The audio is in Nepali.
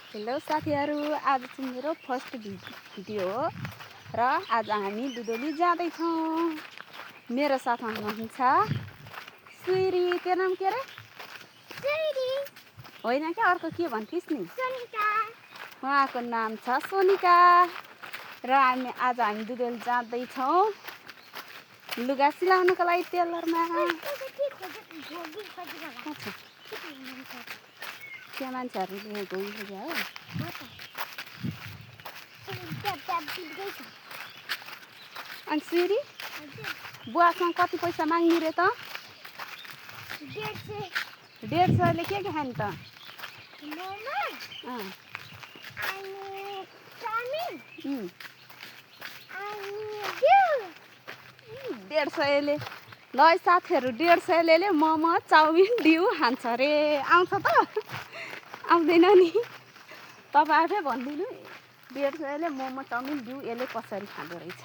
हेलो साथीहरू, आज चाहिँ मेरो फर्स्ट भिडियो हो र आज हामी दुधोली जाँदैछौँ। मेरो साथमा हुनुहुन्छ सुइरी। त्यो नाम के अरे? सुइरी होइन क्या, अर्को के भन्थिस् नि? सोनिका। उहाँको नाम छ सोनिका। र आज हामी दुधोली जाँदैछौँ लुगा सिलाउनको लागि टेलरमा। त्यहाँ मान्छेहरूले गइसक्यो हो। अनि सुइरी, बुवासँग कति पैसा माग्ने रे त? 150ले के खाने त? 150ले ल है साथीहरू, 150ले मोमो चाउमिन डिउ खान्छ अरे। आउँछ त? आउँदैन नि? तपाईँ आफै भनिदिनु 150ले मोमो चाउमिन डिउ यसले कसरी खाँदो रहेछ।